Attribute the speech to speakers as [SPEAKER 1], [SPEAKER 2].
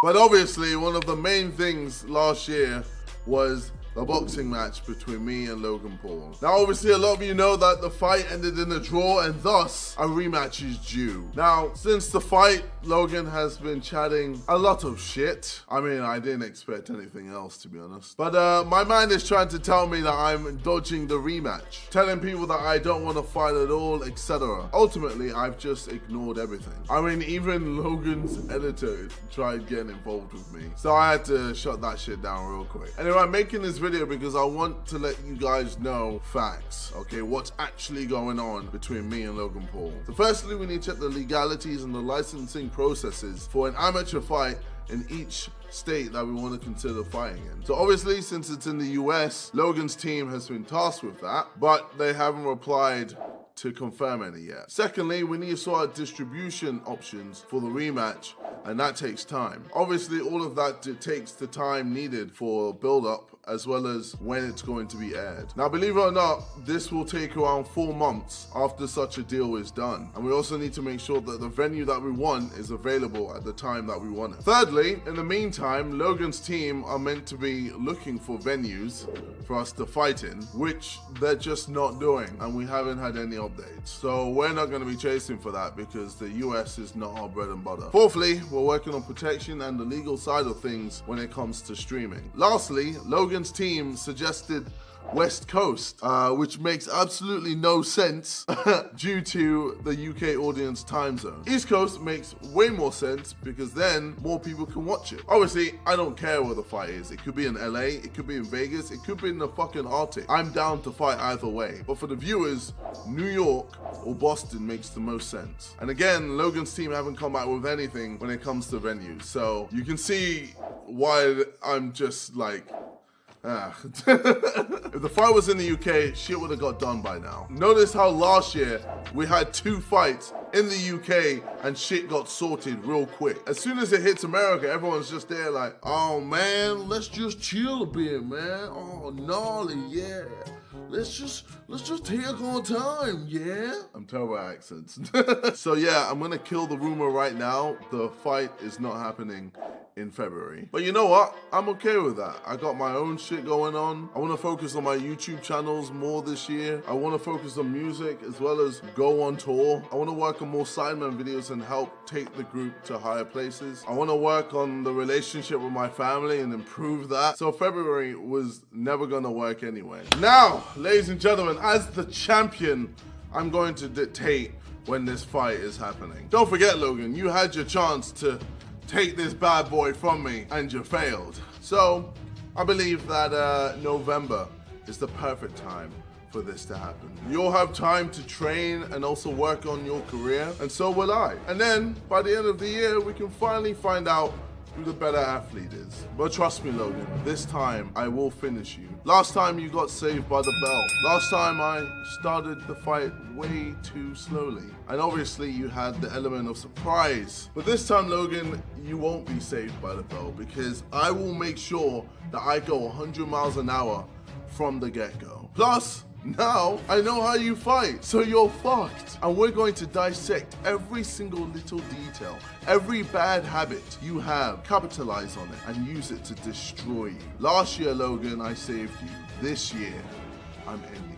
[SPEAKER 1] But obviously, one of the main things last year was the boxing match between me and Logan Paul. Now, obviously, a lot of you know that the fight ended in a draw and thus a rematch is due. Now, since the fight, Logan has been chatting a lot of shit. I mean, I didn't expect anything else, to be honest. But my mind is trying to tell me that I'm dodging the rematch, telling people that I don't want to fight at all, etc. Ultimately, I've just ignored everything. I mean, even Logan's editor tried getting involved with me. So I had to shut that shit down real quick. Anyway, I'm making this video because I want to let you guys know facts, okay, what's actually going on between me and Logan Paul. So firstly, we need to check the legalities and the licensing processes for an amateur fight in each state that we want to consider fighting in. So obviously, since it's in the US, Logan's team has been tasked with that, but they haven't replied to confirm any yet. Secondly, we need to sort out distribution options for the rematch, and that takes time. Obviously, all of that takes the time needed for build-up as well as when it's going to be aired. Now, believe it or not, this will take around 4 months after such a deal is done. And we also need to make sure that the venue that we want is available at the time that we want it. Thirdly, in the meantime, Logan's team are meant to be looking for venues for us to fight in, which they're just not doing, and we haven't had any updates. So we're not going to be chasing for that because the US is not our bread and butter. Fourthly, we're working on protection and the legal side of things when it comes to streaming. Lastly, Logan's team suggested West Coast, which makes absolutely no sense due to the UK audience time zone. East Coast makes way more sense because then more people can watch it. Obviously, I don't care where the fight is. It could be in LA, it could be in Vegas, it could be in the fucking Arctic. I'm down to fight either way. But for the viewers, New York or Boston makes the most sense. And again, Logan's team haven't come out with anything when it comes to venues. So you can see why I'm just like, if the fight was in the UK, shit would have got done by now. Notice how last year we had 2 fights in the UK and shit got sorted real quick. As soon as it hits America, everyone's just there like, oh man, let's just chill a bit, man. Oh, gnarly, yeah. Let's just take our time, yeah? I'm terrible at accents. So yeah, I'm gonna kill the rumor right now. The fight is not happening in February. But you know what? I'm okay with that. I got my own shit going on. I want to focus on my YouTube channels more this year. I want to focus on music as well as go on tour. I want to work on more Sideman videos and help take the group to higher places. I want to work on the relationship with my family and improve that. So February was never gonna work anyway. Now, ladies and gentlemen, as the champion, I'm going to dictate when this fight is happening. Don't forget, Logan, you had your chance to take this bad boy from me and you failed. So I believe that November is the perfect time for this to happen. You'll have time to train and also work on your career, and so will I. And then by the end of the year, we can finally find out who the better athlete is. But trust me, Logan, this time I will finish you. Last time you got saved by the bell. Last time I started the fight way too slowly. And obviously you had the element of surprise. But this time, Logan, you won't be saved by the bell because I will make sure that I go 100 miles an hour from the get-go. Plus, now I know how you fight, so you're fucked. And we're going to dissect every single little detail, every bad habit you have, capitalize on it and use it to destroy you. Last year, Logan, I saved you. This year, I'm in.